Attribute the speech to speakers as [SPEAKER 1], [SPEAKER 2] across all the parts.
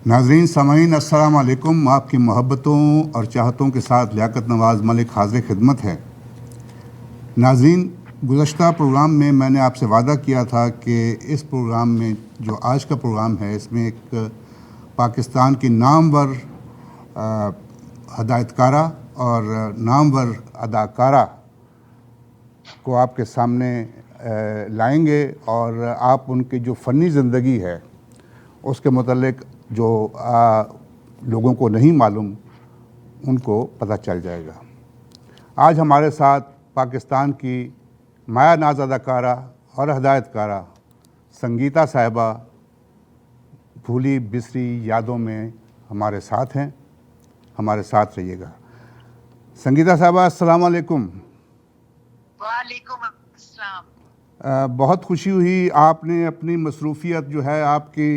[SPEAKER 1] नाज़रीन सामीन अस्सलाम वालेकुम। आपकी मोहब्बतों और चाहतों के साथ लियाकत नवाज़ मलिक हाज़िर खिदमत है। नाज़रीन, गुज़श्ता प्रोग्राम में मैंने आपसे वादा किया था कि इस प्रोग्राम में जो आज का प्रोग्राम है इसमें एक पाकिस्तान की नामवर हदायतकारा और नामवर अदाकारा को आपके सामने लाएंगे और आप उनकी जो फ़नी ज़िंदगी है उसके मुतल्लिक जो लोगों को नहीं मालूम उनको पता चल जाएगा। आज हमारे साथ पाकिस्तान की माया नाज अदाकारा और हदायतकारा संगीता साहिबा भूली बिसरी यादों में हमारे साथ हैं। हमारे साथ रहिएगा। संगीता साहिबा, अस्सलाम वालेकुम।
[SPEAKER 2] वालेकुम अस्सलाम।
[SPEAKER 1] बहुत खुशी हुई, आपने अपनी मसरूफ़ियत जो है, आपकी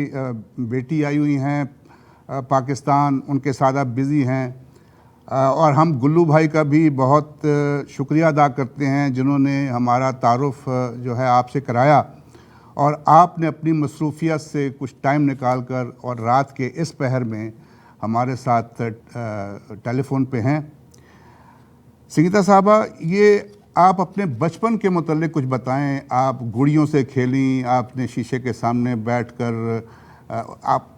[SPEAKER 1] बेटी आई हुई हैं पाकिस्तान, उनके साथ आप बिज़ी हैं और हम गुल्लू भाई का भी बहुत शुक्रिया अदा करते हैं जिन्होंने हमारा तारुफ़ जो है आपसे कराया और आपने अपनी मसरूफ़ियत से कुछ टाइम निकाल कर और रात के इस पहर में हमारे साथ टेलीफ़ोन पे हैं। संगीता साहबा, ये आप अपने बचपन के मुतल्लिक कुछ बताएं। आप गुड़ियों से खेलीं, आपने शीशे के सामने बैठकर आप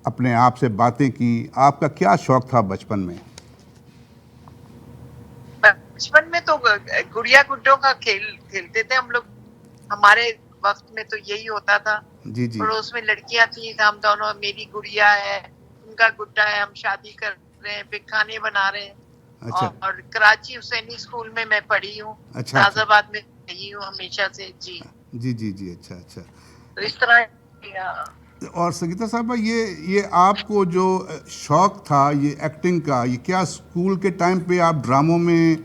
[SPEAKER 1] अपने आप से बातें की। आपका क्या शौक़ था बचपन में?
[SPEAKER 2] बचपन में तो गुड़िया गुड्डों का खेलते थे हम लोग। हमारे वक्त में तो यही होता था।
[SPEAKER 1] जी जी।
[SPEAKER 2] पड़ोस में लड़कियां थी, हम दोनों, मेरी गुड़िया है, उनका गुड्डा है, हम शादी कर रहे हैं, फिर खाने बना रहे हैं।
[SPEAKER 1] अच्छा।
[SPEAKER 2] और कराची हुसैनी स्कूल में मैं पढ़ी हूँ।
[SPEAKER 1] अच्छा।
[SPEAKER 2] नाज़ाबाद में रही हूँ हमेशा से। जी
[SPEAKER 1] जी जी जी। अच्छा अच्छा।
[SPEAKER 2] तो इस तरह।
[SPEAKER 1] और संगीता साहबा, ये आपको जो शौक़ था ये एक्टिंग का, ये क्या स्कूल के टाइम पे आप ड्रामों में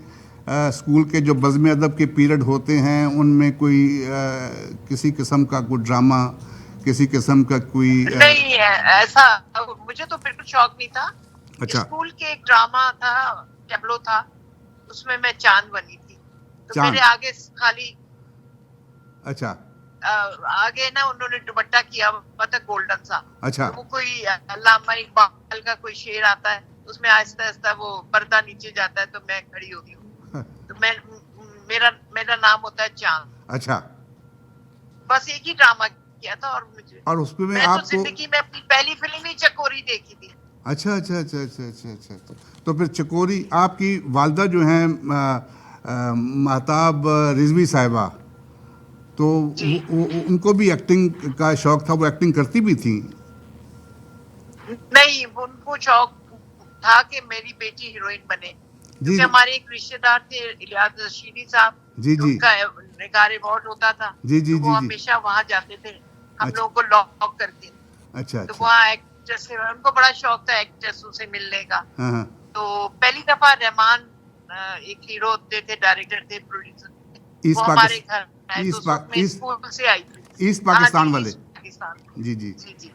[SPEAKER 1] स्कूल के जो बज़्म अदब के पीरियड होते हैं उनमें कोई किसी किस्म का कोई ड्रामा, किसी किस्म का कोई
[SPEAKER 2] नहीं है ऐसा, मुझे तो बिल्कुल शौक नहीं था।
[SPEAKER 1] अच्छा।
[SPEAKER 2] स्कूल के एक ड्रामा था, टैब्लो था, उसमें मैं चांद बनी थी। तो मेरे आगे खाली
[SPEAKER 1] अच्छा
[SPEAKER 2] आगे ना उन्होंने दुपट्टा किया हुआ था गोल्डन सा।
[SPEAKER 1] अच्छा।
[SPEAKER 2] तो वो कोई अल्लामा इकबाल का कोई शेर आता है, उसमें आहिस्ता आहिस्ता वो पर्दा नीचे जाता है तो मैं खड़ी होती हूँ। तो मैं मेरा नाम होता है चांद।
[SPEAKER 1] अच्छा।
[SPEAKER 2] बस एक ही ड्रामा किया था और
[SPEAKER 1] उसमें
[SPEAKER 2] मैं
[SPEAKER 1] आपको
[SPEAKER 2] तो जिंदगी में अपनी पहली फिल्म ही चकोरी देखी थी।
[SPEAKER 1] अच्छा अच्छा अच्छा अच्छा अच्छा अच्छा। तो फिर चकोरी, आपकी वालदा जो हैं महताब रिजवी साहिबा, तो उनको भी एक्टिंग का शौक था, वो एक्टिंग करती भी थी?
[SPEAKER 2] नहीं, उनको शौक था कि मेरी बेटी हीरोइन बने, क्योंकि हमारे एक रिश्तेदार थे इलियास रशीदी साहब,
[SPEAKER 1] जी जी।
[SPEAKER 2] उनका निगार अवार्ड होता था।
[SPEAKER 1] जी जी
[SPEAKER 2] तो वो
[SPEAKER 1] जी।
[SPEAKER 2] हमेशा वहां जाते थे हम लोगों को लॉक करके।
[SPEAKER 1] अच्छा
[SPEAKER 2] तो
[SPEAKER 1] अच्छा।
[SPEAKER 2] वहाँ एक्ट्रेस से उनको बड़ा शौक था एक्ट्रेसों से मिलने का।
[SPEAKER 1] हाँ।
[SPEAKER 2] तो पहली दफा रहमान एक हीरो होते थे, डायरेक्टर थे, प्रोड्यूसर, वो हमारे घर आए तो मैं स्कूल से आई थी।
[SPEAKER 1] ईस्ट पाकिस्तान वाले?
[SPEAKER 2] पाकिस्तान।
[SPEAKER 1] जी जी
[SPEAKER 2] जी जी।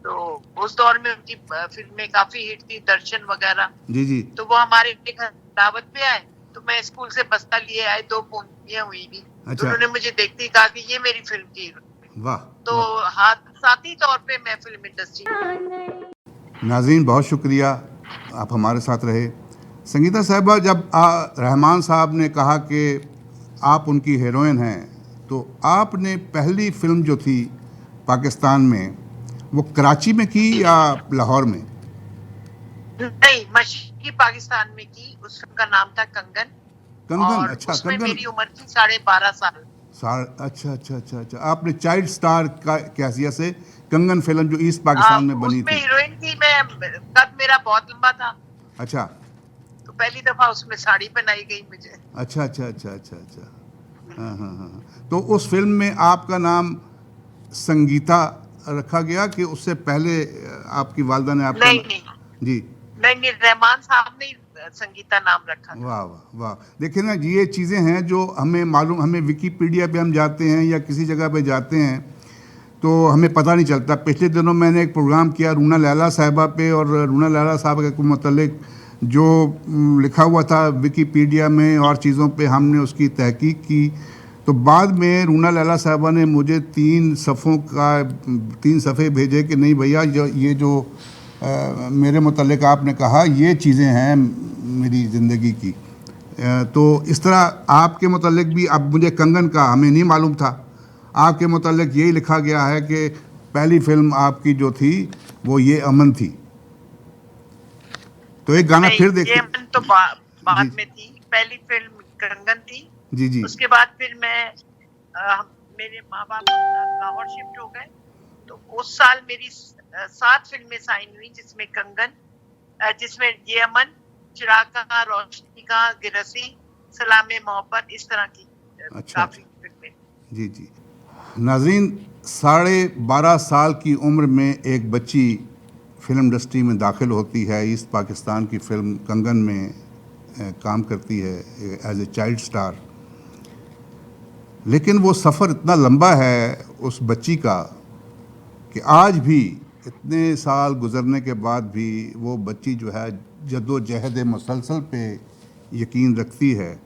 [SPEAKER 2] तो उस दौर में उनकी फिल्में काफी हिट थी, दर्शन वगैरह।
[SPEAKER 1] जी जी।
[SPEAKER 2] तो वो हमारे घर दावत पे आए तो मैं स्कूल से बस्ता लिए आए, 2 मूवियां हुई भी। तो उन्होंने मुझे देखते ही कहा कि ये मेरी फिल्म की हीरोइन।
[SPEAKER 1] वाह।
[SPEAKER 2] तो साथी तौर पे मैं फिल्म इंडस्ट्री।
[SPEAKER 1] नाज़रीन, बहुत शुक्रिया आप हमारे साथ रहे। संगीता साहिबा, जब रहमान साहब ने कहा कि आप उनकी हीरोइन हैं, तो आपने पहली फिल्म जो थी पाकिस्तान में वो कराची में की या लाहौर में?
[SPEAKER 2] नहीं, मशरक़ी पाकिस्तान में की। उस फिल्म का नाम था कंगन।
[SPEAKER 1] कंगन?
[SPEAKER 2] और
[SPEAKER 1] अच्छा,
[SPEAKER 2] उसमें
[SPEAKER 1] कंगन।
[SPEAKER 2] मेरी उम्र थी 12.5 साल।
[SPEAKER 1] अच्छा अच्छा अच्छा अच्छा। आपने चाइल्ड स्टार का हैसियत से कंगन फिल्म जो ईस्ट पाकिस्तान में बनी
[SPEAKER 2] उसमें
[SPEAKER 1] थी।
[SPEAKER 2] हीरोइन थी मैं, कद मेरा बहुत लंबा था।
[SPEAKER 1] अच्छा।
[SPEAKER 2] तो पहली दफा उसमें साड़ी पहनाई गई मुझे।
[SPEAKER 1] अच्छा अच्छा अच्छा अच्छा अच्छा। हाँ हाँ हाँ। तो उस फिल्म में आपका नाम संगीता रखा गया कि उससे पहले आपकी वालदा ने आपका
[SPEAKER 2] नहीं
[SPEAKER 1] जी
[SPEAKER 2] नहीं, रहमान साहब ने संगीता नाम रखा था।
[SPEAKER 1] वाह वाह वाह। देखिए ना, ये चीज़ें हैं जो हमें मालूम, हमें विकीपीडिया पे हम जाते हैं या किसी जगह पे जाते हैं तो हमें पता नहीं चलता। पिछले दिनों मैंने एक प्रोग्राम किया रूना लैला साहिबा पे, और रूना लैला साहब के मतलब जो लिखा हुआ था विकीपीडिया में और चीज़ों पे हमने उसकी तहकीक की। तो बाद में रूना लैला साहबा ने मुझे 3 सफ़े भेजे कि नहीं भैया, ये जो मेरे मुतल्लिक़ आपने कहा, ये चीज़ें हैं मेरी ज़िंदगी की। तो इस तरह आपके मुतल्लिक़ भी, अब मुझे कंगन का हमें नहीं मालूम था, आपके मुतल्लिक़ यही लिखा गया है कि पहली फिल्म आपकी जो थी वो ये अमन थी। तो एक गाना फिर देखते।
[SPEAKER 2] ये अमन तो बाद में थी, पहली फिल्म कंगन थी।
[SPEAKER 1] जी जी।
[SPEAKER 2] उसके बाद फिर मेरे माँ बाप लाहौर शिफ्ट हो गए, तो उस साल मेरी 7 फिल्में साइन हुई, जिसमें कंगन, जिसमें ये अमन, चिराग का, रोशनी का, गिरसी, सलामे मोहब्बत, इस तरह की काफी फिल्में।
[SPEAKER 1] जी जी। नाज़रीन, 12.5 साल की उम्र में एक बच्ची फिल्म इंडस्ट्री में दाखिल होती है। ईस्ट पाकिस्तान की फिल्म कंगन में काम करती है एज ए चाइल्ड स्टार। लेकिन वो सफ़र इतना लंबा है उस बच्ची का कि आज भी, इतने साल गुज़रने के बाद भी, वो बच्ची जो है जद्दोजहद मुसलसल पे यकीन रखती है।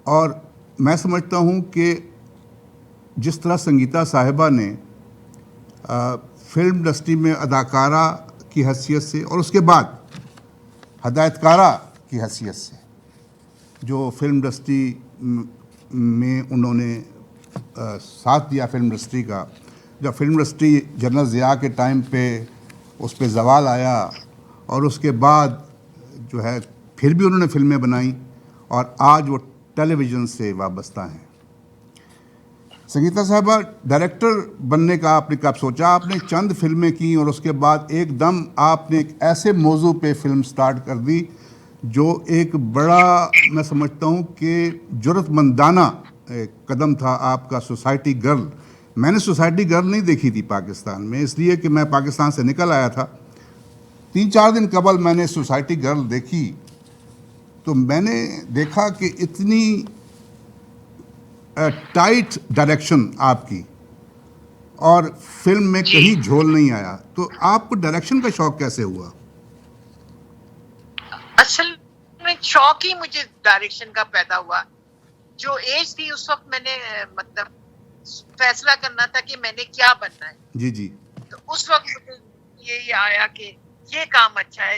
[SPEAKER 1] और मैं समझता हूँ कि जिस तरह संगीता साहिबा ने फिल्म इंडस्ट्री में अदाकारा की हैसियत से और उसके बाद हदायतकारा की हैसियत से जो फिल्म इंडस्ट्री में उन्होंने साथ दिया फिल्म इंडस्ट्री का, जब फिल्म इंडस्ट्री जनरल ज़िया के टाइम पे उस पर ज़वाल आया और उसके बाद जो है फिर भी उन्होंने फिल्में बनाई और आज वो टेलीविज़न से वाबस्ता हैं। संगीता साहबा, डायरेक्टर बनने का आपने कब सोचा? आपने चंद फिल्में की और उसके बाद एकदम आपने एक ऐसे मौजू पे फिल्म स्टार्ट कर दी जो एक बड़ा, मैं समझता हूँ कि जुर्रतमंदाना कदम था आपका, सोसाइटी गर्ल। मैंने सोसाइटी गर्ल नहीं देखी थी पाकिस्तान में, इसलिए कि मैं पाकिस्तान से निकल आया था। 3-4 दिन कबल मैंने सोसाइटी गर्ल देखी, तो मैंने देखा कि इतनी टाइट डायरेक्शन आपकी, और फिल्म में कहीं झोल नहीं आया। तो आपको डायरेक्शन का शौक कैसे हुआ?
[SPEAKER 2] असल में शौक ही मुझे डायरेक्शन का पैदा हुआ। जो एज थी उस वक्त, मैंने मतलब फैसला करना था कि मैंने क्या बनना है।
[SPEAKER 1] जी जी।
[SPEAKER 2] तो उस वक्त मुझे ये आया कि ये काम अच्छा है।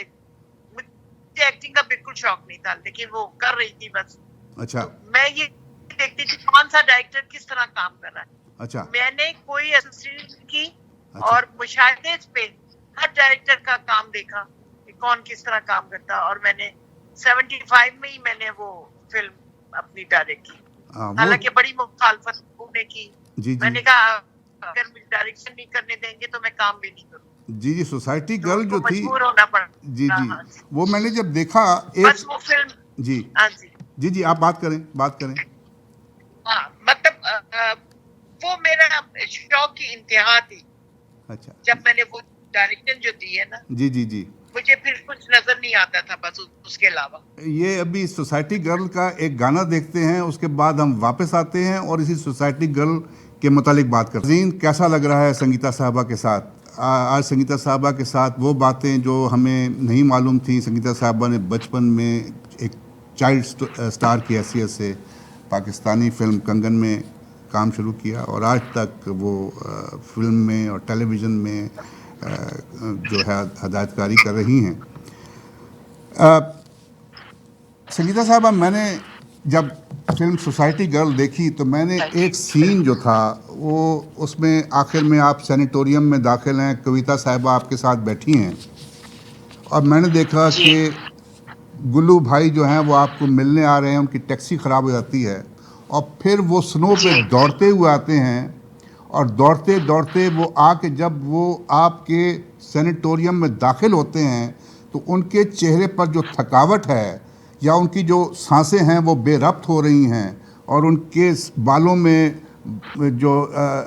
[SPEAKER 2] मुझे एक्टिंग का बिल्कुल शौक नहीं था, लेकिन वो कर रही थी बस।
[SPEAKER 1] अच्छा।
[SPEAKER 2] तो मैं ये देखती थी कौन सा डायरेक्टर किस तरह काम कर रहा है।
[SPEAKER 1] अच्छा।
[SPEAKER 2] मैंने कोई एसोसिएशन की
[SPEAKER 1] अच्छा।
[SPEAKER 2] और मुशाहिदे पे हर डायरेक्टर का काम देखा कि कौन किस तरह काम करता, और मैंने 75 में ही मैंने वो फिल्म अपनी डायरेक्ट की। हालांकि बड़ी मुखालफत उन्होंने की।
[SPEAKER 1] जी,
[SPEAKER 2] मैंने कहा अगर मुझे डायरेक्शन नहीं करने देंगे तो मैं काम भी नहीं करूँ।
[SPEAKER 1] जी जी। सोसाइटी गर्ल जो थी,
[SPEAKER 2] मजबूर होना पड़ा।
[SPEAKER 1] जी जी, वो मैंने जब देखा
[SPEAKER 2] बस वो फिल्म।
[SPEAKER 1] जी।
[SPEAKER 2] हाँ जी
[SPEAKER 1] जी जी, आप बात करें।
[SPEAKER 2] हाँ, मतलब वो मेरा शौक की इंतहा थी।
[SPEAKER 1] अच्छा।
[SPEAKER 2] जब मैंने वो डायरेक्शन जो दी है ना,
[SPEAKER 1] जी जी जी,
[SPEAKER 2] मुझे फिर कुछ नजर नहीं आता था बस उसके अलावा।
[SPEAKER 1] ये अभी सोसाइटी गर्ल का एक गाना देखते हैं, उसके बाद हम वापस आते हैं और इसी सोसाइटी गर्ल के मुतालिक बात करते हैं। कैसा लग रहा है संगीता साहबा के साथ? आज संगीता साहबा के साथ वो बातें जो हमें नहीं मालूम थी। संगीता साहबा ने बचपन में एक चाइल्ड स्टार की हैसियत से पाकिस्तानी फिल्म कंगन में काम शुरू किया और आज तक वो फिल्म में और टेलीविज़न में जो है हदायतकारी कर रही हैं। संगीता साहबा, मैंने जब फिल्म सोसाइटी गर्ल देखी तो मैंने एक सीन जो था वो, उसमें आखिर में आप सैनिटोरियम में दाखिल हैं, कविता साहिबा आपके साथ बैठी हैं और मैंने देखा कि गुल्लू भाई जो हैं वो आपको मिलने आ रहे हैं, उनकी टैक्सी ख़राब हो जाती है और फिर वो स्नो पे दौड़ते हुए आते हैं और दौड़ते दौड़ते वो आके जब वो आपके सैनिटोरियम में दाखिल होते हैं तो उनके चेहरे पर जो थकावट है या उनकी जो सांसें हैं वो बेरब्त हो रही हैं और उनके बालों में जो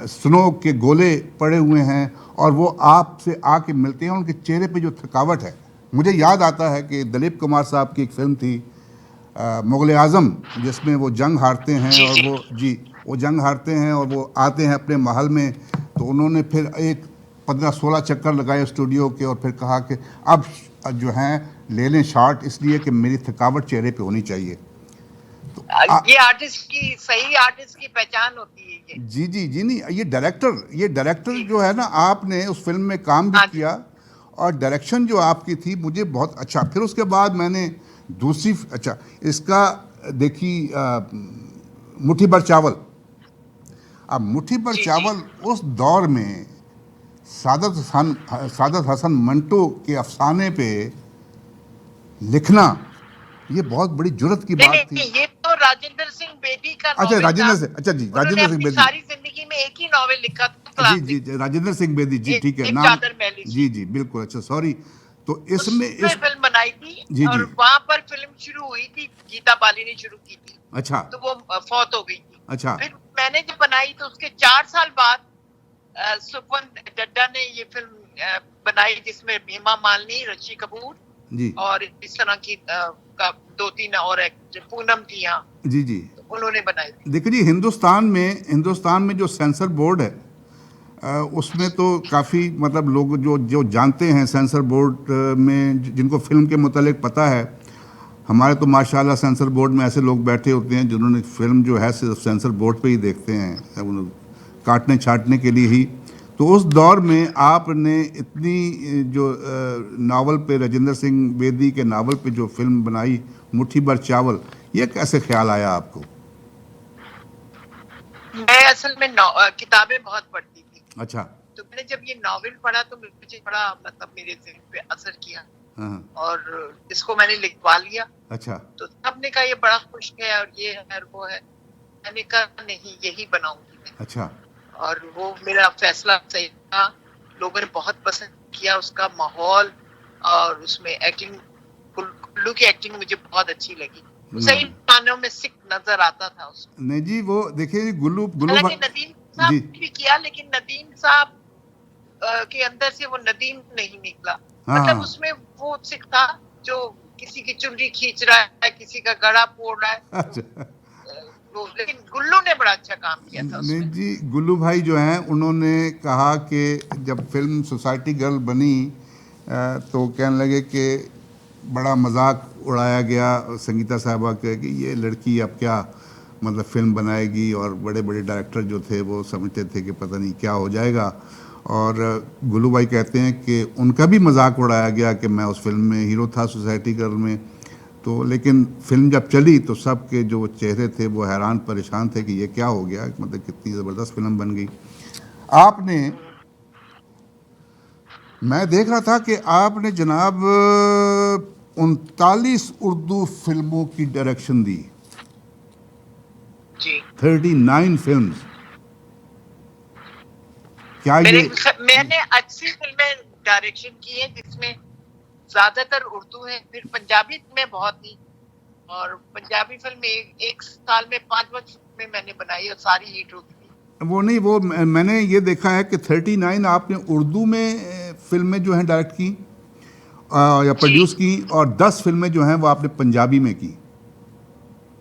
[SPEAKER 1] स्नो के गोले पड़े हुए हैं और वो आपसे आके मिलते हैं, उनके चेहरे पे जो थकावट है। मुझे याद आता है कि दिलीप कुमार साहब की एक फिल्म थी मुग़ल आज़म, जिसमें वो जंग हारते हैं और वो जंग हारते हैं और वो आते हैं अपने महल में, तो उन्होंने फिर एक 15-16 चक्कर लगाए स्टूडियो के और फिर कहा कि अब जो हैं ले लें शॉट, इसलिए कि मेरी थकावट चेहरे पे होनी चाहिए।
[SPEAKER 2] ये आर्टिस्ट की, सही आर्टिस्ट की पहचान होती है ये।
[SPEAKER 1] जी जी जी, नहीं ये डायरेक्टर
[SPEAKER 2] जी।
[SPEAKER 1] जो है ना, आपने उस फिल्म में काम भी
[SPEAKER 2] हाँ जी।
[SPEAKER 1] किया और डायरेक्शन जो आपकी थी मुझे बहुत अच्छा। फिर उसके बाद मैंने दूसरी, अच्छा इसका देखी मुट्ठी भर चावल। अब मुट्ठी भर
[SPEAKER 2] जी जी।
[SPEAKER 1] चावल उस दौर में सादत हसन मंटो के अफसाने पे लिखना, ये बहुत बड़ी जुर्रत की
[SPEAKER 2] नहीं
[SPEAKER 1] बात थी।
[SPEAKER 2] नहीं, ये तो राजेंद्र सिंह बेदी का
[SPEAKER 1] अच्छा
[SPEAKER 2] नॉवेल था।
[SPEAKER 1] राजेंद्र सिंह, अच्छा जी
[SPEAKER 2] उन्होंने
[SPEAKER 1] राजेंद्र सिंह
[SPEAKER 2] अपनी
[SPEAKER 1] बेदी।
[SPEAKER 2] सारी जिंदगी में एक ही नॉवेल लिखा था,
[SPEAKER 1] जी जी
[SPEAKER 2] क्लासिक,
[SPEAKER 1] जी, राजेंद्र सिंह बेदी जी, ठीक है
[SPEAKER 2] एक
[SPEAKER 1] नाम।
[SPEAKER 2] चादर मैली
[SPEAKER 1] जी
[SPEAKER 2] थी।
[SPEAKER 1] जी बिल्कुल, अच्छा सॉरी। तो इसमें
[SPEAKER 2] उसमें
[SPEAKER 1] इस,
[SPEAKER 2] फिल्म बनाई थी
[SPEAKER 1] जी
[SPEAKER 2] और
[SPEAKER 1] जी,
[SPEAKER 2] वहां पर फिल्म शुरू हुई थी, गीता बाली ने शुरू की थी,
[SPEAKER 1] अच्छा
[SPEAKER 2] तो वो फौत हो गई थी।
[SPEAKER 1] अच्छा,
[SPEAKER 2] फिर मैंने जब बनाई तो उसके 4 साल बाद सुपन डड्डा ने ये फिल्म बनाई, जिसमें हेमा मालिनी, ऋषि कपूर
[SPEAKER 1] जी
[SPEAKER 2] और इस तरह की का 2-3 और एक्टर, पूनम थी यहाँ,
[SPEAKER 1] जी जी।
[SPEAKER 2] तो उन्होंने बनाई थी।
[SPEAKER 1] देखिए जी, हिंदुस्तान में जो सेंसर बोर्ड है, उसमें तो काफ़ी मतलब लोग जो जो जानते हैं सेंसर बोर्ड में, जिनको फिल्म के मुतालिक पता है। हमारे तो माशाल्लाह सेंसर बोर्ड में ऐसे लोग बैठे होते हैं जिन्होंने फिल्म जो है सिर्फ सेंसर बोर्ड पे ही देखते हैं, काटने छाटने के लिए ही। तो उस दौर में आपने इतनी जो नावल पे, राजेंद्र सिंह बेदी के नावल पे जो फिल्म बनाई मुट्ठी भर चावल, ये कैसे ख्याल आया आपको?
[SPEAKER 2] मैं असल में किताबें बहुत पढ़ती थी,
[SPEAKER 1] अच्छा,
[SPEAKER 2] तो मैंने जब ये नॉवेल पढ़ा तो मुझे बड़ा मतलब मेरे ज़हन पे असर किया
[SPEAKER 1] हाँ,
[SPEAKER 2] और इसको मैंने लिखवा लिया।
[SPEAKER 1] अच्छा,
[SPEAKER 2] तो सबने कहा ये बड़ा खुश है और ये है और वो है। मैंने कहा नहीं, यही बनाऊंगी मैं।
[SPEAKER 1] अच्छा,
[SPEAKER 2] और वो मेरा फैसला सही था। लोगों ने बहुत पसंद किया उसका माहौल, और उसमें एक्टिंग, कुल्लू की एक्टिंग मुझे बहुत अच्छी लगी। वो सही मानों में सिख नजर आता था उसमें।
[SPEAKER 1] नहीं जी, वो देखिए गुल्लू गुल्लू
[SPEAKER 2] हालांकि नदीम साहब
[SPEAKER 1] जी,
[SPEAKER 2] ने भी किया, लेकिन नदीम साहब के अंदर से वो नदीम नहीं निकला।
[SPEAKER 1] हाँ
[SPEAKER 2] मतलब
[SPEAKER 1] हाँ,
[SPEAKER 2] उसमें वो सिख था जो किसी की चुनरी खींच रहा है, किसी का गला फोड़ रहा है, तो
[SPEAKER 1] अच्छा।
[SPEAKER 2] वो, लेकिन गुल्लू ने बड़ा अच्छा काम किया था
[SPEAKER 1] नहीं
[SPEAKER 2] उसमें।
[SPEAKER 1] जी, गुल्लू भाई जो हैं उन्होंने कहा कि जब फिल्म सोसाइटी गर्ल बनी, तो कहने लगे कि बड़ा मजाक उड़ाया गया संगीता साहबा के कि ये लड़की अब क्या मतलब फिल्म बनाएगी, और बड़े बड़े डायरेक्टर जो थे वो समझते थे कि पता नहीं क्या हो जाएगा। और गुल्लू भाई कहते हैं कि उनका भी मजाक उड़ाया गया कि मैं उस फिल्म में हीरो था सोसाइटी गर्ल में। तो लेकिन फिल्म जब चली तो सबके जो चेहरे थे वो हैरान परेशान थे कि ये क्या हो गया, मतलब कितनी ज़बरदस्त फिल्म बन गई। आपने, मैं देख रहा था कि आपने जनाब 39 उर्दू फिल्मों की डायरेक्शन दी,
[SPEAKER 2] जी।
[SPEAKER 1] 39 फिल्म्स। क्या
[SPEAKER 2] मेरे
[SPEAKER 1] ये,
[SPEAKER 2] मैंने अच्छी फिल्में डायरेक्शन की है, जिसमें ज्यादातर उर्दू है, फिर पंजाबी में बहुत थी। और पंजाबी फिल्म एक साल में 5 फिल्में मैंने बनाई और सारी हिट होती थी।
[SPEAKER 1] वो नहीं, वो मैंने ये देखा है कि 39 आपने उर्दू में फिल्में जो हैं डायरेक्ट की या
[SPEAKER 2] जी।
[SPEAKER 1] प्रोड्यूस की, और 10 फिल्में जो हैं वो आपने पंजाबी में की।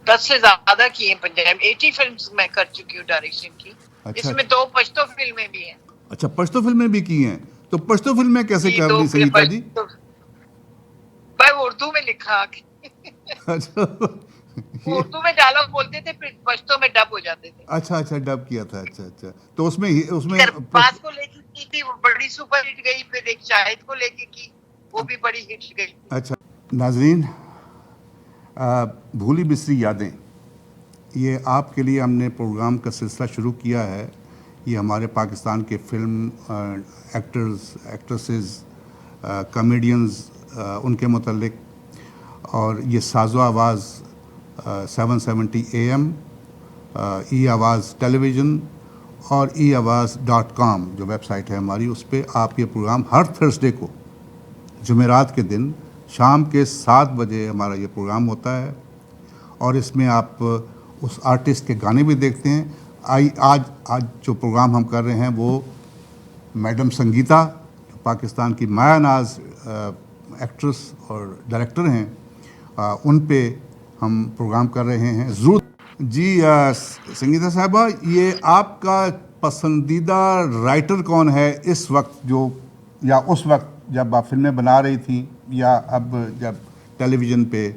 [SPEAKER 2] 10 से ज्यादा की है पंजाबी, 80 फिल्म्स मैं कर चुकी हूँ डायरेक्शन की।
[SPEAKER 1] अच्छा
[SPEAKER 2] इसमें 2 पश्तो फिल्में भी हैं।
[SPEAKER 1] अच्छा, पश्तो फिल्में भी की हैं। तो पश्तो फिल्में कैसे
[SPEAKER 2] जी,
[SPEAKER 1] कर
[SPEAKER 2] 2
[SPEAKER 1] दी संगीता जी?
[SPEAKER 2] पश्तो, मैं उर्दू में लिखा।
[SPEAKER 1] अच्छा
[SPEAKER 2] वो
[SPEAKER 1] ये,
[SPEAKER 2] उर्दू में डायलॉग बोलते थे, फिर पश्तो में डब हो जाते थे।
[SPEAKER 1] अच्छा अच्छा डब किया था, अच्छा अच्छा। तो उसमें उसमें
[SPEAKER 2] दरबाज को लेके की थी, वो बड़ी सुपर हिट गई। फिर एक शाहिद को लेके की, वो भी बड़ी हिट गई।
[SPEAKER 1] अच्छा नाजरीन, भूली बिसरी यादें, ये आपके लिए हमने प्रोग्राम का सिलसिला शुरू किया है। ये हमारे पाकिस्तान के फिल्म एक्टर्स, एक्ट्रेसेस, कॉमेडियंस, उनके मुतल्लिक। और ये साज़ो आवाज़ 770 AM, ई आवाज़ टेलीविज़न और eAwaz.com जो वेबसाइट है हमारी, उस पर आप ये प्रोग्राम हर थर्सडे को जुमेरात के दिन शाम के 7 बजे हमारा ये प्रोग्राम होता है। और इसमें आप उस आर्टिस्ट के गाने भी देखते हैं। आज जो प्रोग्राम हम कर रहे हैं वो मैडम संगीता, जो पाकिस्तान की माया नाज एक्ट्रेस और डायरेक्टर हैं, उन पे हम प्रोग्राम कर रहे हैं। ज़रूर जी, संगीता साहबा, ये आपका पसंदीदा राइटर कौन है इस वक्त, जो या उस वक्त जब आप फिल्में बना रही थी, या अब जब टेलीविज़न पे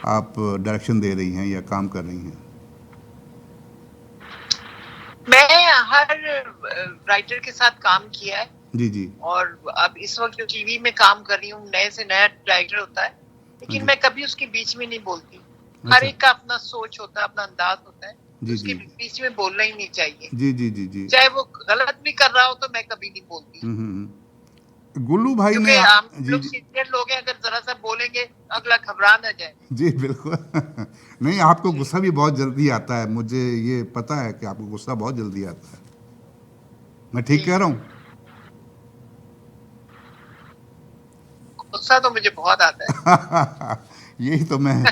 [SPEAKER 1] आप डायरेक्शन दे रही हैं या काम कर रही हैं?
[SPEAKER 2] मैं हर राइटर के साथ काम किया है,
[SPEAKER 1] जी जी।
[SPEAKER 2] और अब इस वक्त जो टीवी में काम कर रही हूँ, नए से नया राइटर होता है, लेकिन
[SPEAKER 1] जी।
[SPEAKER 2] मैं कभी उसके बीच में नहीं बोलती। हर
[SPEAKER 1] अच्छा।
[SPEAKER 2] एक का अपना सोच होता है, अपना अंदाज होता है, तो
[SPEAKER 1] जी
[SPEAKER 2] उसके
[SPEAKER 1] जी
[SPEAKER 2] बीच में बोलना ही नहीं चाहिए।
[SPEAKER 1] जी जी जी जी।
[SPEAKER 2] चाहे वो गलत भी कर रहा हो तो मैं कभी नहीं बोलती,
[SPEAKER 1] गुल्लू भाई
[SPEAKER 2] क्योंकि
[SPEAKER 1] ने
[SPEAKER 2] हम
[SPEAKER 1] जी
[SPEAKER 2] लोग
[SPEAKER 1] जी
[SPEAKER 2] सीनियर लोग हैं, अगर जरा सा बोलेंगे अगला घबरा ना जाए।
[SPEAKER 1] जी बिल्कुल। नहीं, आपको
[SPEAKER 2] जी,
[SPEAKER 1] गुस्सा भी बहुत जल्दी आता है, मुझे ये पता है कि आपको गुस्सा बहुत जल्दी आता है। मैं ठीक
[SPEAKER 2] जी,
[SPEAKER 1] कह रहा हूँ?
[SPEAKER 2] गुस्सा तो मुझे बहुत आता है।
[SPEAKER 1] यही तो मैं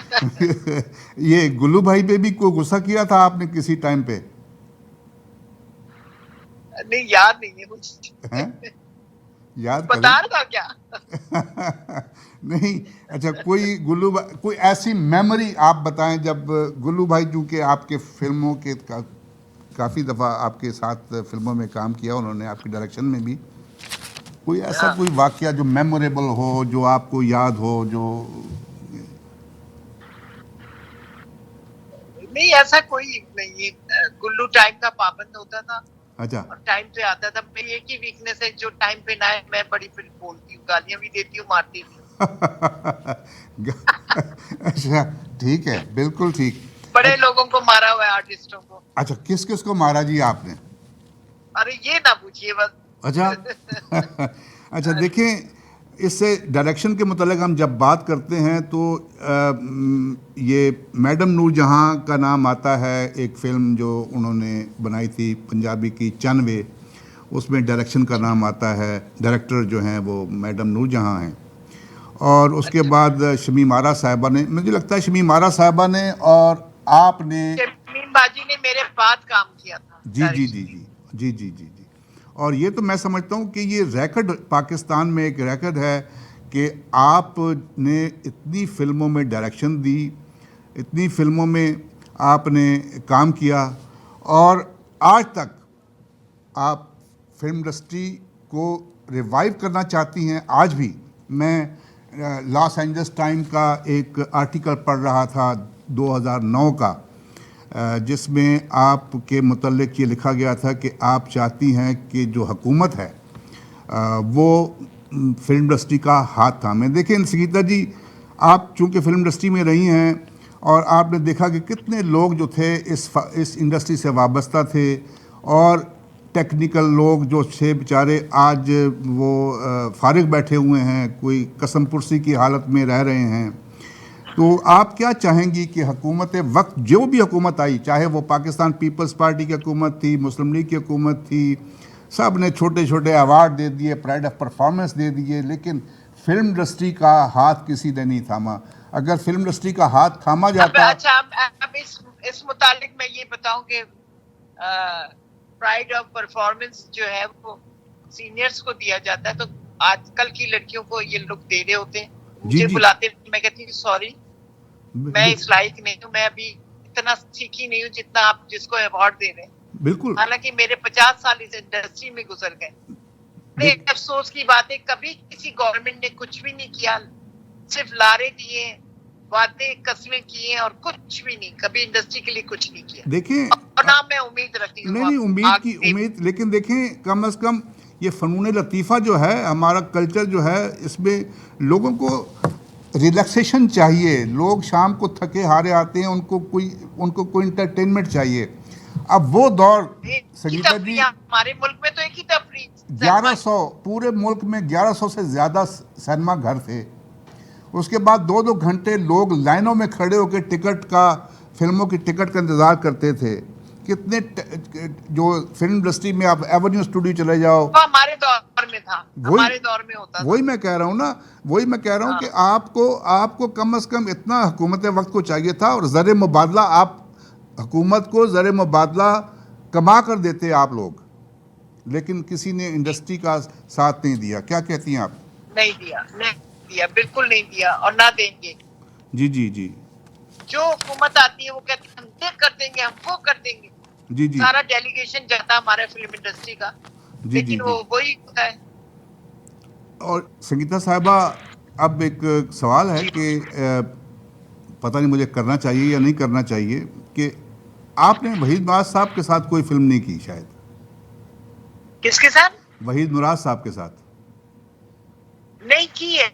[SPEAKER 1] ये गुल्लू भाई पे भी कोई गुस्सा किया था आपने किसी टाइम पे?
[SPEAKER 2] नहीं, याद नहीं है
[SPEAKER 1] हैं?
[SPEAKER 2] मुझे।
[SPEAKER 1] याद करें।
[SPEAKER 2] बता रहा था क्या?
[SPEAKER 1] नहीं। अच्छा, कोई ऐसी मेमोरी आप बताएं जब गुल्लू भाई, चूंकि आपके फिल्मों के काफ़ी दफ़ा आपके साथ फिल्मों में काम किया उन्होंने, आपकी डायरेक्शन में भी, कोई ऐसा
[SPEAKER 2] हाँ,
[SPEAKER 1] कोई वाकया जो मेमोरेबल हो, जो आपको याद हो, जो?
[SPEAKER 2] नहीं ऐसा कोई नहीं है। गुल्लू टाइम का पाबंद होता था
[SPEAKER 1] अच्छा।
[SPEAKER 2] और टाइम पे आता था। मेरी एक ही वीकनेस है, जो टाइम पे ना है मैं बड़ी फिर बोलती हूँ, गालियां भी देती हूँ, मारती भी हूँ।
[SPEAKER 1] अच्छा, ठीक है, बिल्कुल ठीक।
[SPEAKER 2] बड़े
[SPEAKER 1] अ-
[SPEAKER 2] लोगों को मारा हुआ है, आर्टिस्टों को।
[SPEAKER 1] अच्छा, किस किस को महाराज जी आपने?
[SPEAKER 2] अरे ये ना पूछिए
[SPEAKER 1] अच्छा।
[SPEAKER 2] बस।
[SPEAKER 1] अच्छा, देखें, इससे डायरेक्शन के मतलब हम जब बात करते हैं तो ये मैडम नूरजहां का नाम आता है। एक फिल्म जो उन्होंने बनाई थी पंजाबी की, चनवे, उसमें डायरेक्शन का नाम आता है। डायरेक्टर जो हैं वो मैडम नूरजहां हैं। और उसके
[SPEAKER 2] अच्छा,
[SPEAKER 1] बाद शमीम आरा साहिबा ने, मुझे लगता है शमीम आरा साहिबा ने और आपने।
[SPEAKER 2] शमीम बाजी ने मेरे बाद काम किया था
[SPEAKER 1] जी जी
[SPEAKER 2] डायरेक्शन
[SPEAKER 1] जी
[SPEAKER 2] में।
[SPEAKER 1] जी जी जी जी जी। और ये तो मैं समझता हूँ कि ये रिकॉर्ड पाकिस्तान में एक रिकॉर्ड है कि आपने इतनी फिल्मों में डायरेक्शन दी, इतनी फिल्मों में आपने काम किया, और आज तक आप फिल्म इंडस्ट्री को रिवाइव करना चाहती हैं आज भी। मैं लॉस एंजल्स टाइम का एक आर्टिकल पढ़ रहा था 2009 का, जिसमें आपके मुतल्लिक ये लिखा गया था कि आप चाहती हैं कि जो हुकूमत है वो फिल्म इंडस्ट्री का हाथ थामे। देखिए संगीता जी, आप चूँकि फिल्म इंडस्ट्री में रही हैं और आपने देखा कि कितने लोग जो थे इस इंडस्ट्री से वाबस्ता थे, और टेक्निकल लोग जो थे बेचारे आज वो फारिग बैठे हुए हैं, कोई कसम पुरसी की हालत में रह रहे हैं। तो आप क्या चाहेंगी कि हुकूमत वक्त, जो भी हुकूमत आई, चाहे वो पाकिस्तान पीपल्स पार्टी की हुकूमत थी, मुस्लिम लीग की हुकूमत थी, सब ने छोटे छोटे अवार्ड दे दिए, प्राइड ऑफ परफॉर्मेंस दे दिए, लेकिन फिल्म इंडस्ट्री का हाथ किसी ने नहीं थामा। अगर फिल्म इंडस्ट्री का हाथ थामा
[SPEAKER 2] अब
[SPEAKER 1] जाता।
[SPEAKER 2] अच्छा, अब इस मुतालिक मैं ये बताऊं कि प्राइड ऑफ परफॉर्मेंस जो है वो सीनियर्स को दिया जाता है, तो आजकल की लड़कियों को ये लोग दे रहे होते हैं,
[SPEAKER 1] जी
[SPEAKER 2] मुझे
[SPEAKER 1] जी।
[SPEAKER 2] बुलाते हैं, मैं कहती हूँ सॉरी, मैं
[SPEAKER 1] बि-
[SPEAKER 2] इस लायक नहीं हूँ, मैं अभी इतना सीखी नहीं हूँ जितना आप जिसको अवार्ड दे रहे हैं।
[SPEAKER 1] बिल्कुल।
[SPEAKER 2] हालांकि मेरे 50 साल इस इंडस्ट्री में गुजर गए। बड़े
[SPEAKER 1] देख।
[SPEAKER 2] अफसोस की बात है, कभी किसी गवर्नमेंट ने कुछ भी नहीं किया, सिर्फ लारे दिए, बातें कस्में किए, और कुछ भी नहीं, कभी इंडस्ट्री के लिए कुछ नहीं किया।
[SPEAKER 1] देखें,
[SPEAKER 2] और ना मैं उम्मीद रखती हूँ
[SPEAKER 1] नहीं नहीं, उम्मीद की
[SPEAKER 2] आगे।
[SPEAKER 1] उम्मीद, लेकिन देखें, कम से कम ये फ़नून लतीफ़ा जो है, हमारा कल्चर जो है, इसमें लोगों को रिलैक्सेशन चाहिए। लोग शाम को थके हारे आते हैं, उनको कोई इंटरटेनमेंट चाहिए। अब वो दौर,
[SPEAKER 2] एक ही
[SPEAKER 1] संगीता जी,
[SPEAKER 2] तफरी, हमारे मुल्क में तो एक ही तफरी सिनेमा है।
[SPEAKER 1] 1100, पूरे मुल्क में 1100 से ज़्यादा सिनेमा घर थे। उसके बाद 2-2 घंटे लोग लाइनों में खड़े होकर फिल्मों की टिकट का इंतज़ार करते थे। जो फिल्म इंडस्ट्री में आप एवेन्यू स्टूडियो चले जाओ,
[SPEAKER 2] वो हमारे दौर में था,
[SPEAKER 1] वही
[SPEAKER 2] हमारे दौर में होता
[SPEAKER 1] वही
[SPEAKER 2] था।
[SPEAKER 1] मैं कह रहा हूँ ना, वही मैं कह रहा हूँ कि
[SPEAKER 2] हाँ,
[SPEAKER 1] आपको कम से कम इतना हुकूमत वक्त को चाहिए था, और ज़र मुबादला आप हुकूमत को ज़र मुबादला कमा कर देते आप लोग, लेकिन किसी ने इंडस्ट्री का साथ नहीं दिया। क्या कहती हैं आप?
[SPEAKER 2] नहीं दिया, नहीं दिया, बिल्कुल नहीं दिया, और ना देंगे।
[SPEAKER 1] जी जी जी
[SPEAKER 2] जो हुकूमत आती है वो कहती है हम ये कर देंगे, हम वो कर देंगे,
[SPEAKER 1] जी जी
[SPEAKER 2] सारा डेलीगेशन जाता है हमारे फिल्म इंडस्ट्री का,
[SPEAKER 1] जी जी
[SPEAKER 2] लेकिन
[SPEAKER 1] जी।
[SPEAKER 2] वो वही होता है।
[SPEAKER 1] और संगीता साहिबा, अब एक सवाल है
[SPEAKER 2] जी,
[SPEAKER 1] कि पता नहीं मुझे करना चाहिए या नहीं करना चाहिए कि आपने वहीद मुराद साहब के साथ कोई फिल्म नहीं की शायद।
[SPEAKER 2] किसके साथ?
[SPEAKER 1] वहीद मुराद साहब के साथ
[SPEAKER 2] नहीं की है।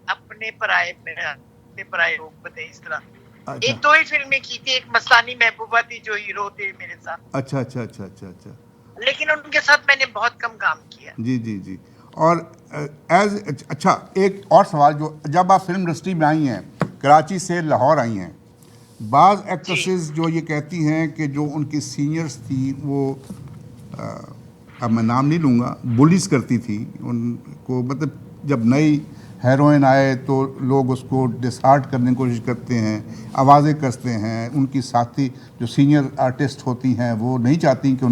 [SPEAKER 2] अपने पराए लोग बते इस तरह।
[SPEAKER 1] अच्छा।
[SPEAKER 2] एक दो ही फिल्में की थी, एक मस्तानी महबूबा थी जो हीरो थे मेरे साथ।
[SPEAKER 1] अच्छा अच्छा अच्छा अच्छा अच्छा।
[SPEAKER 2] लेकिन उनके साथ मैंने बहुत कम काम किया।
[SPEAKER 1] जी जी जी। और एज अच्छा, एक और सवाल, जो जब आप फिल्म इंडस्ट्री में आई हैं, कराची से लाहौर आई हैं, बाज़ एक्ट्रेसेस जो ये कहती हैं कि जो उनकी सीनियर्स थी वो अब मैं नाम नहीं लूँगा, बुलिस करती थी उनको, मतलब जब नई हीरोइन आए तो लोग उसको डिसहार्ट करने की कोशिश करते हैं, आवाज़ें कसते हैं, उनकी साथी जो सीनियर आर्टिस्ट होती हैं वो नहीं चाहती कि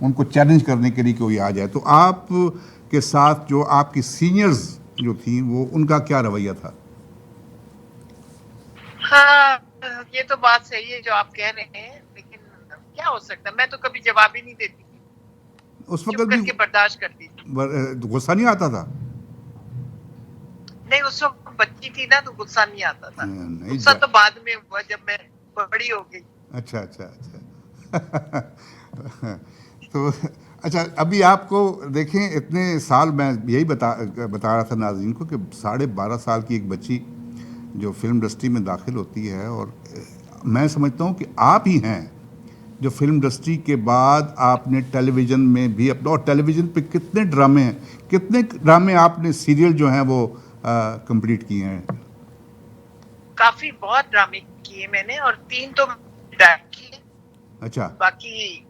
[SPEAKER 1] उनको चैलेंज करने के लिए कोई आ जाए। तो आप के साथ जो आपकी सीनियर्स जो थी वो उनका क्या रवैया था?
[SPEAKER 2] हाँ, ये तो बात सही है जो आप कह रहे हैं, लेकिन क्या हो सकता है, मैं तो कभी जवाब ही नहीं देती थी,
[SPEAKER 1] उस वक्त
[SPEAKER 2] चुप
[SPEAKER 1] भी
[SPEAKER 2] करके बर्दाश्त करती थी।
[SPEAKER 1] गुस्सा नहीं आता था?
[SPEAKER 2] नहीं, उस वक्त बच्ची थी ना तो गुस्सा नहीं आता था।
[SPEAKER 1] नहीं
[SPEAKER 2] गुस्सा तो बाद में हुआ जब मैं बड़ी हो गई।
[SPEAKER 1] अच्छा अच्छा अच्छा। तो अच्छा, अभी आपको देखें, इतने साल मैं यही बता रहा था नाज़रीन को कि 12.5 साल की एक बच्ची जो फिल्म इंडस्ट्री में दाखिल होती है, और मैं समझता हूँ कि आप ही हैं जो फिल्म इंडस्ट्री के बाद आपने टेलीविज़न में भी अपना, और टेलीविज़न पे कितने ड्रामे आपने सीरियल जो हैं वो कंप्लीट किए हैं?
[SPEAKER 2] काफी बहुत ड्रामे किए मैंने, और 3 तो डायरेक्ट किए।
[SPEAKER 1] अच्छा
[SPEAKER 2] बाकी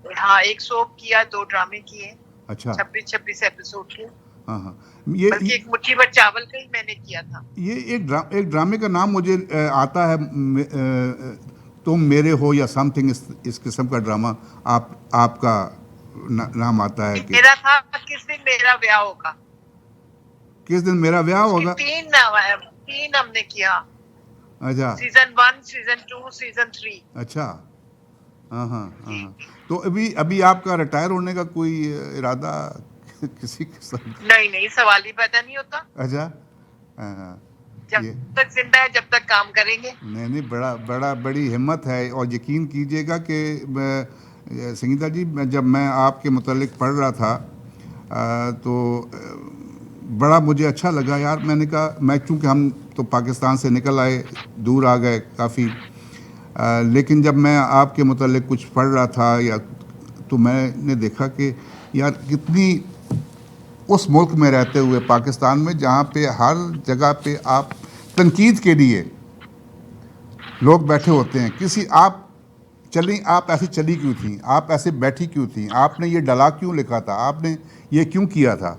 [SPEAKER 2] हाँ, 1 सोप किया, 2 ड्रामे किए,
[SPEAKER 1] अच्छा।
[SPEAKER 2] 26 एपिसोड के।
[SPEAKER 1] हाँ हाँ।
[SPEAKER 2] बल्कि एक मुट्ठी भर चावल का ही मैंने किया था।
[SPEAKER 1] ये एक ड्रामे का नाम मुझे आता है, तुम मेरे हो या समथिंग, इस किस्म का ड्रामा आपका नाम आता है कि
[SPEAKER 2] मेरा था किस दिन मेरा ब्याह होगा।
[SPEAKER 1] किस दिन मेरा ब्याह होगा।
[SPEAKER 2] 3 हमने किया,
[SPEAKER 1] अच्छा
[SPEAKER 2] सीजन 1, सीजन 2, सीजन 3।
[SPEAKER 1] अच्छा। हाँ हाँ हाँ
[SPEAKER 2] जी
[SPEAKER 1] हाँ। तो अभी आपका रिटायर होने का कोई इरादा किसी किस्म?
[SPEAKER 2] नहीं, सवाल ही पैदा नहीं होता।
[SPEAKER 1] अच्छा। हाँ हाँ।
[SPEAKER 2] जब
[SPEAKER 1] ये
[SPEAKER 2] तक जिंदा है जब तक काम करेंगे।
[SPEAKER 1] नहीं, बड़ी हिम्मत है, और यकीन कीजिएगा कि संगीता जी, जब मैं आपके मुतालिक पढ़ रहा था तो बड़ा मुझे अच्छा लगा यार। मैंने कहा, मैं चूँकि हम तो पाकिस्तान से निकल आए, दूर आ गए काफ़ी, लेकिन जब मैं आपके मुतालिक कुछ पढ़ रहा था तो मैंने देखा कि यार कितनी, उस मुल्क में रहते हुए पाकिस्तान में, जहाँ पे हर जगह पे आप तनकीद के लिए लोग बैठे होते हैं, आप ऐसे चली क्यों थी, आप ऐसे बैठी क्यों थी, आपने ये डला क्यों लिखा था, आपने ये क्यों किया था,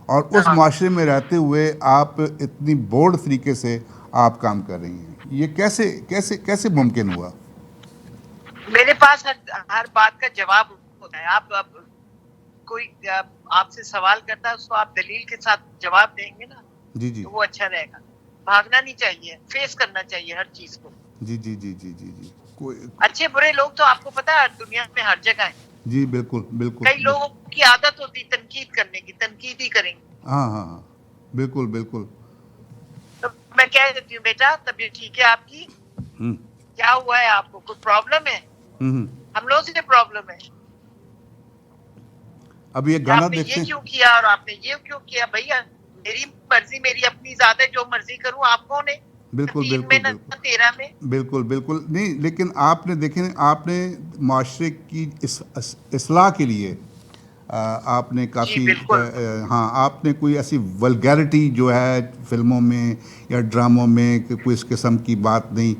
[SPEAKER 1] और उस
[SPEAKER 2] हाँ।
[SPEAKER 1] माशरे में रहते हुए आप इतनी बोल्ड तरीके से आप काम कर रही हैं, ये कैसे कैसे कैसे मुमकिन हुआ?
[SPEAKER 2] मेरे पास हर बात का जवाब होता है। आप कोई आपसे सवाल करता है, उसको आप दलील के साथ जवाब देंगे ना,
[SPEAKER 1] जी जी
[SPEAKER 2] तो वो अच्छा रहेगा। भागना नहीं चाहिए, फेस करना चाहिए हर चीज को।
[SPEAKER 1] जी जी जी जी जी जी। कोई
[SPEAKER 2] अच्छे बुरे लोग तो आपको पता है दुनिया में हर जगह है।
[SPEAKER 1] जी बिल्कुल बिल्कुल।
[SPEAKER 2] कई लोगों की आदत होती तनकीद करने की, तनकीद ही करेंगे।
[SPEAKER 1] हाँ हाँ हाँ, बिल्कुल बिल्कुल।
[SPEAKER 2] तो मैं कह देती हूँ, बेटा तबीयत ठीक है आपकी? क्या हुआ है आपको, कोई प्रॉब्लम है? हम लोगों से प्रॉब्लम है।
[SPEAKER 1] अब ये गाना
[SPEAKER 2] आपने
[SPEAKER 1] देखते
[SPEAKER 2] ये
[SPEAKER 1] हैं।
[SPEAKER 2] क्यों किया और आपने ये क्यों किया? भैया मेरी मर्जी, मेरी अपनी जात है, जो मर्जी करूं। आप कौन है?
[SPEAKER 1] बिल्कुल
[SPEAKER 2] 3
[SPEAKER 1] बिल्कुल
[SPEAKER 2] में ना
[SPEAKER 1] बिल्कुल
[SPEAKER 2] 13 में।
[SPEAKER 1] बिल्कुल बिल्कुल नहीं, लेकिन आपने देखें, आपने माशरे की इस्लाह के लिए आपने
[SPEAKER 2] जी
[SPEAKER 1] काफ़ी
[SPEAKER 2] बिल्कुल।
[SPEAKER 1] हाँ, आपने कोई ऐसी वल्गैरिटी जो है फिल्मों में या ड्रामों में कि कोई इस किस्म की बात नहीं,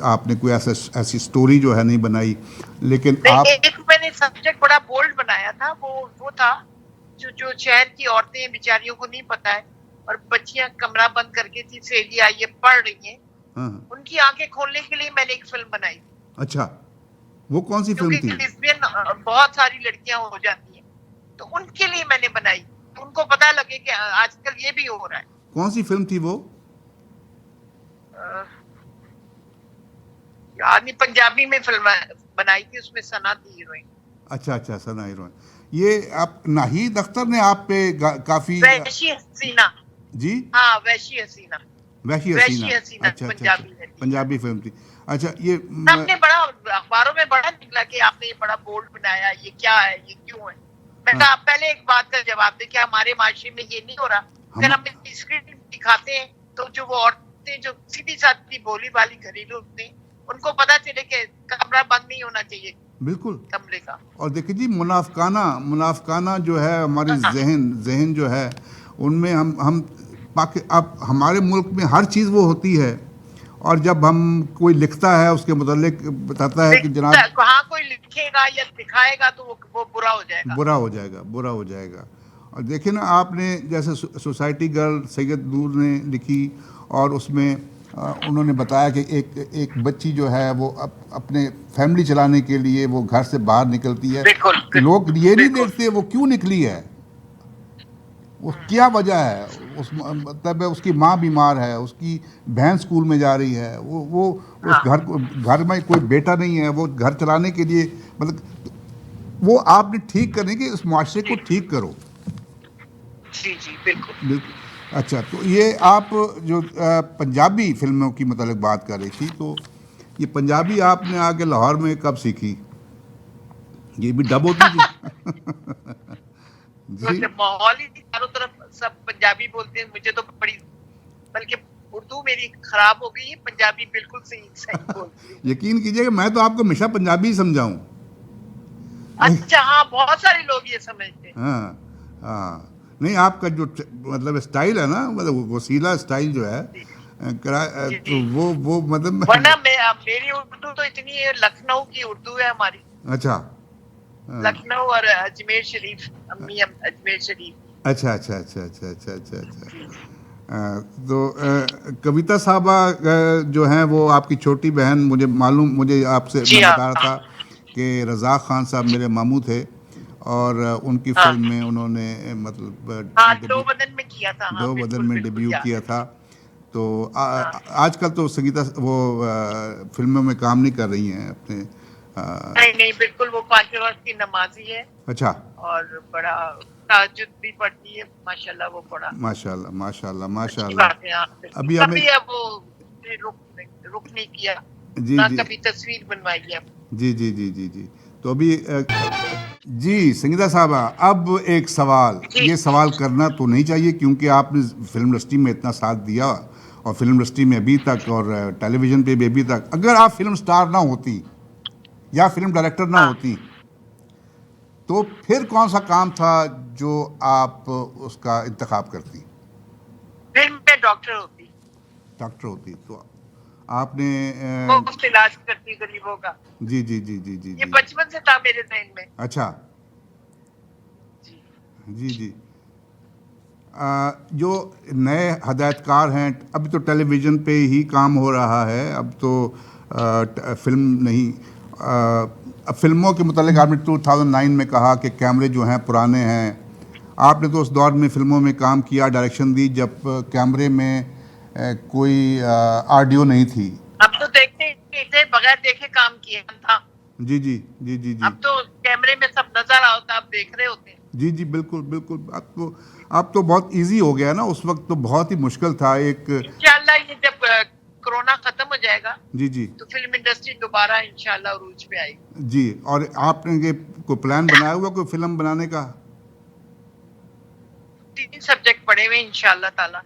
[SPEAKER 1] आपने कोई ऐसी स्टोरी जो है नहीं बनाई, लेकिन आप
[SPEAKER 2] एक मैंने सब्जेक्ट बड़ा बोल्ड बनाया था, वो था जो शहर की औरतें बेचारियों को नहीं पता है, और बच्चियां कमरा बंद करके थी, सहेली आई है, पढ़ रही हैं,
[SPEAKER 1] हाँ।
[SPEAKER 2] उनकी आंखें खोलने के लिए मैंने एक फिल्म बनाई।
[SPEAKER 1] अच्छा, वो कौन सी फिल्म
[SPEAKER 2] क्योंकि
[SPEAKER 1] थी?
[SPEAKER 2] लेस्बियन बहुत सारी लड़कियां हो जाती हैं, तो उनके लिए मैंने बनाई, उनको पता लगे कि आजकल ये भी हो रहा है।
[SPEAKER 1] कौन सी फिल्म थी वो?
[SPEAKER 2] यार नहीं, पंजाबी में फिल्म बनाई थी, उसमें सना थी हीरोइन।
[SPEAKER 1] अच्छा अच्छा, सना हीरोइन। ये आप नाहीद अख्तर ने आप पे काफ़ी
[SPEAKER 2] वैशी हसीना।
[SPEAKER 1] जी
[SPEAKER 2] हाँ, वैशी हसीना।
[SPEAKER 1] वैशी
[SPEAKER 2] वैशी
[SPEAKER 1] हसीना।
[SPEAKER 2] हसीना
[SPEAKER 1] अच्छा अच्छा अच्छा,
[SPEAKER 2] पंजाबी है।
[SPEAKER 1] पंजाबी फिल्म थी। अच्छा ये
[SPEAKER 2] सबने बड़ा अखबारों में बड़ा निकला कि आपने ये बड़ा बोल्ड बनाया, ये क्या है, ये क्यों है। मैं
[SPEAKER 1] हाँ,
[SPEAKER 2] कहा आप पहले एक बात का जवाब दें कि हमारे माशरे में ये नहीं हो रहा।
[SPEAKER 1] हम
[SPEAKER 2] अगर हम स्क्रीन दिखाते हैं तो जो वो औरतें जो सीधी साधी भोली भाली घरेलू होती उनको पता चले कि कमरा बंद नहीं होना चाहिए
[SPEAKER 1] बिल्कुल।
[SPEAKER 2] कमरे का।
[SPEAKER 1] और देखिए जी, मुनाफकाना मुनाफकाना जो है हमारी
[SPEAKER 2] हाँ,
[SPEAKER 1] जहन जहन जो है उनमें हम बाकी अब हमारे मुल्क में हर चीज़ वो होती है, और जब हम कोई लिखता है उसके मुतालिक बताता है कि जनाब
[SPEAKER 2] हाँ कोई लिखेगा या दिखाएगा तो वो बुरा हो जाएगा।
[SPEAKER 1] बुरा हो जाएगा, बुरा हो जाएगा। और देखिए ना, आपने जैसे सोसाइटी गर्ल सैयद नूर ने लिखी, और उसमें उन्होंने बताया कि एक बच्ची जो है वो अपने फैमिली चलाने के लिए वो घर से बाहर निकलती है।
[SPEAKER 2] बिल्कुल
[SPEAKER 1] लोग ये नहीं
[SPEAKER 2] बिल्कुल।
[SPEAKER 1] देखते वो क्यों निकली है, वो क्या वजह है। उस मतलब उसकी माँ बीमार है, उसकी बहन स्कूल में जा रही है, वो उस
[SPEAKER 2] हाँ
[SPEAKER 1] घर में कोई बेटा नहीं है, वो घर चलाने के लिए मतलब वो आपने ठीक करने के इस मुआशरे को
[SPEAKER 2] जी
[SPEAKER 1] ठीक करो।
[SPEAKER 2] जी जी बिल्कुल।
[SPEAKER 1] बिल्कुल। अच्छा, तो ये आप जो पंजाबी फिल्मों की मतलब बात कर रही थी, तो ये पंजाबी आपने आके लाहौर में कब सीखी? ये भी डब होती थी?
[SPEAKER 2] तो
[SPEAKER 1] जी।
[SPEAKER 2] जब माहौल ही चारों तरफ सब पंजाबी बोलते हैं, मुझे तो बड़ी, बल्कि उर्दू मेरी खराब हो गई है, पंजाबी बिल्कुल सही सही बोलती हूँ।
[SPEAKER 1] यकीन कीजिएगा, मैं तो आपको हमेशा पंजाबी ही समझाऊं।
[SPEAKER 2] अच्छा हाँ, बहुत सारे लोग ये समझते हैं।
[SPEAKER 1] हाँ हाँ, नहीं आपका जो मतलब स्टाइल है ना, मतलब वसीला स्टाइल जो है
[SPEAKER 2] जी
[SPEAKER 1] तो
[SPEAKER 2] जी।
[SPEAKER 1] वो मतलब
[SPEAKER 2] वरना मेरी उर्दू तो इतनी है, लखनऊ की उर्दू है हमारी।
[SPEAKER 1] अच्छा। हाँ,
[SPEAKER 2] लखनऊ और अजमेर शरीफ, अम्मी अजमेर शरीफ।
[SPEAKER 1] अच्छा अच्छा अच्छा अच्छा अच्छा अच्छा अच्छा।
[SPEAKER 2] जी जी।
[SPEAKER 1] तो कविता साहबा जो हैं वो आपकी छोटी बहन, मुझे आपसे
[SPEAKER 2] जी
[SPEAKER 1] मैं
[SPEAKER 2] हाँ
[SPEAKER 1] बता रहा था कि रज़ाक खान साहब मेरे मामू थे, और उनकी
[SPEAKER 2] हाँ
[SPEAKER 1] फिल्म में उन्होंने मतलब
[SPEAKER 2] हाँ, दो
[SPEAKER 1] डेब्यू
[SPEAKER 2] बदन में किया था, हाँ
[SPEAKER 1] दो बदन
[SPEAKER 2] बिल्कुल
[SPEAKER 1] में
[SPEAKER 2] बिल्कुल
[SPEAKER 1] डेब्यू
[SPEAKER 2] याद
[SPEAKER 1] किया
[SPEAKER 2] है।
[SPEAKER 1] था। तो
[SPEAKER 2] हाँ
[SPEAKER 1] आजकल तो संगीता वो फिल्मों में काम नहीं कर रही हैं अपने
[SPEAKER 2] नहीं नहीं बिल्कुल, वो 5 वक्त की नमाजी है
[SPEAKER 1] अच्छा।
[SPEAKER 2] और बड़ा तहज्जुद भी पढ़ती है माशाल्लाह, वो बड़ा
[SPEAKER 1] माशाल्लाह माशाल्लाह
[SPEAKER 2] अच्छी
[SPEAKER 1] माशाल्लाह।
[SPEAKER 2] बात है। हाँ बिल्कुल,
[SPEAKER 1] अभी हमें
[SPEAKER 2] कभी अब वो उसने रुक नहीं किया
[SPEAKER 1] जी
[SPEAKER 2] ना,
[SPEAKER 1] जी
[SPEAKER 2] कभी तस्वीर बनवाई है।
[SPEAKER 1] जी जी जी जी जी। तो अभी जी संगीता साहबा, अब एक सवाल,
[SPEAKER 2] जी
[SPEAKER 1] ये सवाल करना तो नहीं चाहिए क्योंकि आपने फिल्म इंडस्ट्री में इतना साथ दिया, और फिल्म इंडस्ट्री में अभी तक और टेलीविज़न पे भी अभी तक, अगर आप फिल्म स्टार ना होती या फिल्म डायरेक्टर ना
[SPEAKER 2] हाँ,
[SPEAKER 1] होती, तो फिर कौन सा काम था जो आप उसका इंतखाब करती?
[SPEAKER 2] फिल्म में डॉक्टर होती,
[SPEAKER 1] डॉक्टर होती तो आपने
[SPEAKER 2] मुफ्त इलाज करती गरीबों का।
[SPEAKER 1] जी जी जी जी जी
[SPEAKER 2] ये
[SPEAKER 1] जी।
[SPEAKER 2] बचपन से था मेरे जहन में।
[SPEAKER 1] अच्छा।
[SPEAKER 2] जी
[SPEAKER 1] जी जी। जो नए हदायतकार हैं, अभी तो टेलीविज़न पे ही काम हो रहा है, अब तो फिल्म नहीं। अब फिल्मों के मुतालिक आपने 2009 में कहा कि कैमरे जो हैं पुराने हैं। आपने तो उस दौर में फिल्मों में काम किया, डायरेक्शन दी, जब कैमरे में कोई ऑडियो नहीं थी।
[SPEAKER 2] अब तो देखते ही थे, बगैर देखे काम किया था।
[SPEAKER 1] जी जी जी जी जी
[SPEAKER 2] अब तो कैमरे में सब नजर आ होता है, आप देख रहे होते हैं।
[SPEAKER 1] जी जी बिल्कुल बिल्कुल। अब तो बहुत इजी हो गया ना, उस वक्त तो बहुत ही मुश्किल था एक।
[SPEAKER 2] इंशाल्लाह ये जब कोरोना खत्म हो जाएगा
[SPEAKER 1] जी जी
[SPEAKER 2] तो फिल्म इंडस्ट्री दोबारा इंशाल्लाह उरूज पे आएगी।
[SPEAKER 1] जी। और आपने ये कोई प्लान बनाया हुआ कोई फिल्म बनाने का?
[SPEAKER 2] 3 सब्जेक्ट पढ़े हुए इंशाल्लाह ताला,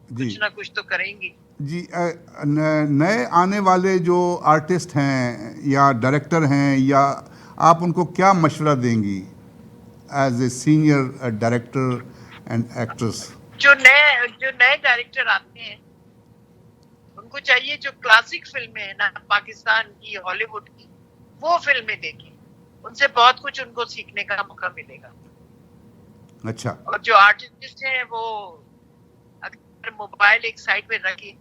[SPEAKER 1] जी
[SPEAKER 2] कुछ ना कुछ तो करेंगे।
[SPEAKER 1] जी। नए आने वाले जो आर्टिस्ट हैं या डायरेक्टर हैं, या आप उनको क्या मशवरा देंगी as a senior director and actress?
[SPEAKER 2] जो नए डायरेक्टर आते हैं उनको चाहिए जो क्लासिक फिल्में हैं ना, पाकिस्तान की, हॉलीवुड की, वो फिल्में देखें। उनसे बहुत कुछ उनको सीखने का मौका मिलेगा।
[SPEAKER 1] अच्छा।
[SPEAKER 2] और जो आर्टिस्ट हैं वो अगर मोबाइल एक साइड पे रखे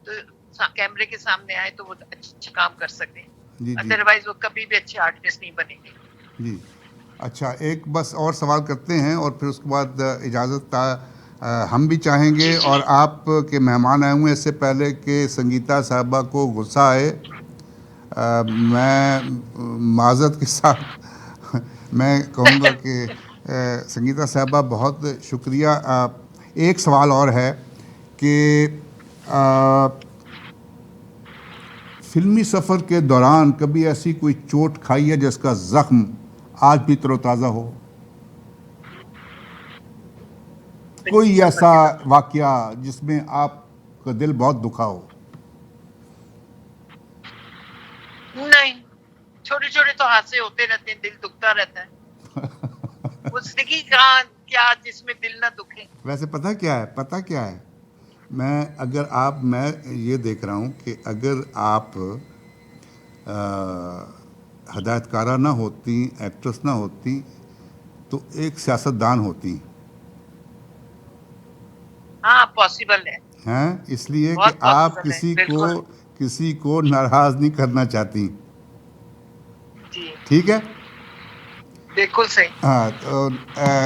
[SPEAKER 2] तो कैमरे के सामने आए तो वो अच्छा काम कर सकते हैं,
[SPEAKER 1] जी जी
[SPEAKER 2] अदरवाइज वो कभी भी अच्छे आर्टिस्ट नहीं बनेंगे।
[SPEAKER 1] जी। अच्छा, एक बस और सवाल करते हैं और फिर उसके बाद इजाज़त। हम भी चाहेंगे
[SPEAKER 2] जी जी
[SPEAKER 1] और आप के मेहमान आए हुए हैं, इससे पहले कि संगीता साहबा को गुस्सा आए, मैं माज़रत के साथ मैं कहूँगा कि संगीता साहबा बहुत शुक्रिया। एक सवाल और है कि फिल्मी सफ़र के दौरान कभी ऐसी कोई चोट खाई है जिसका ज़ख्म आज भी तरोताज़ा हो? कोई ऐसा वाकया जिसमें आपका दिल बहुत दुखा हो?
[SPEAKER 2] नहीं, छोटे छोटे तो हादसे होते रहते हैं, दिल दुखता रहता है। जिंदगी कहाँ क्या जिसमें दिल ना दुखे।
[SPEAKER 1] वैसे पता क्या है, मैं ये देख रहा हूँ कि अगर आप हदायतकारा ना होती, एक्ट्रेस ना होती, तो एक सियासतदान होती
[SPEAKER 2] हाँ, पॉसिबल है,
[SPEAKER 1] हैं, इसलिए कि
[SPEAKER 2] बहुत
[SPEAKER 1] आप
[SPEAKER 2] पॉसिबल है, बिल्कुल
[SPEAKER 1] किसी को नाराज नहीं करना चाहती।
[SPEAKER 2] जी,
[SPEAKER 1] ठीक है।
[SPEAKER 2] बिल्कुल सही।
[SPEAKER 1] हाँ, तो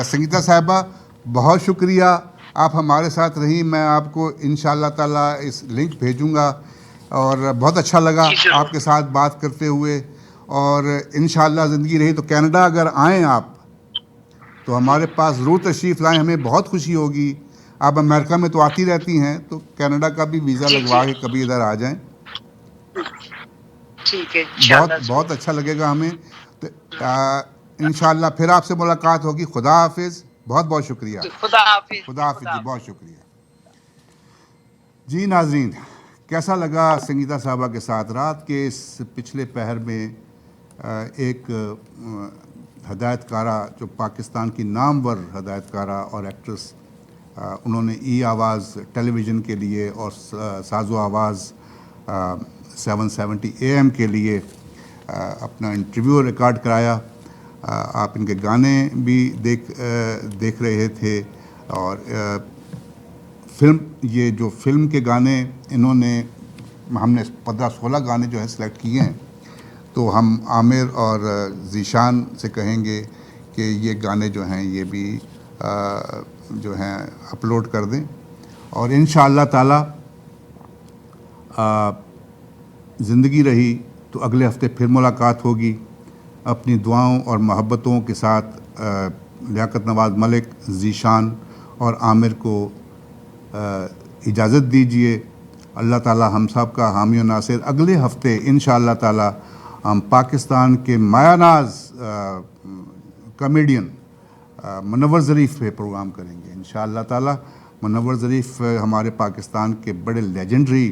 [SPEAKER 1] संगीता साहिबा, बहुत शुक्रिया, आप हमारे साथ रही। मैं आपको इंशाअल्लाह ताला इस लिंक भेजूंगा, और बहुत अच्छा लगा
[SPEAKER 2] जी, जरूर।
[SPEAKER 1] आपके साथ बात करते हुए। और इंशाअल्लाह ज़िंदगी रही तो कनाडा अगर आएँ आप, तो हमारे पास ज़रूर तशरीफ़ लाएं, हमें बहुत खुशी होगी। आप अमेरिका में तो आती रहती हैं, तो कनाडा का भी वीज़ा
[SPEAKER 2] जी,
[SPEAKER 1] लगवा
[SPEAKER 2] जी,
[SPEAKER 1] के कभी इधर आ जाएं,
[SPEAKER 2] ठीक है,
[SPEAKER 1] बहुत
[SPEAKER 2] इंशाल्लाह
[SPEAKER 1] बहुत
[SPEAKER 2] जरूर।
[SPEAKER 1] अच्छा लगेगा हमें। तो इंशाअल्लाह फिर आपसे मुलाकात होगी। खुदा हाफिज़, बहुत बहुत शुक्रिया।
[SPEAKER 2] खुदा हाफिज,
[SPEAKER 1] खुदा हाफिज़
[SPEAKER 2] खुदा
[SPEAKER 1] जी,
[SPEAKER 2] हाफिज।
[SPEAKER 1] बहुत शुक्रिया जी। नाजरीन, कैसा लगा संगीता साहबा के साथ रात के इस पिछले पहर में एक हदायतकारा, जो पाकिस्तान की नामवर हदायतकारा और एक्ट्रेस, उन्होंने ई आवाज़ टेलीविज़न के लिए और साज़ो आवाज़ 770 AM के लिए अपना इंटरव्यू रिकॉर्ड कराया। आप इनके गाने भी देख रहे थे। और ये जो फिल्म के गाने इन्होंने, हमने 15-16 गाने जो है सिलेक्ट किए हैं, तो हम आमिर और ज़ीशान से कहेंगे कि ये गाने जो हैं ये भी जो हैं अपलोड कर दें। और इंशाअल्लाह ताला ज़िंदगी रही तो अगले हफ्ते फिर मुलाकात होगी। अपनी दुआओं और मोहब्बतों के साथ लियाकत नवाज़ मलिक, ज़ीशान और आमिर को इजाज़त दीजिए। अल्लाह ताला हम सब का हामी और नासिर। अगले हफ्ते इंशाअल्लाह ताला हम पाकिस्तान के मायानाज़ कॉमेडियन मुनव्वर ज़रीफ़ पे प्रोग्राम करेंगे इंशाअल्लाह ताला। मुनव्वर ज़रीफ़ हमारे पाकिस्तान के बड़े लेजेंडरी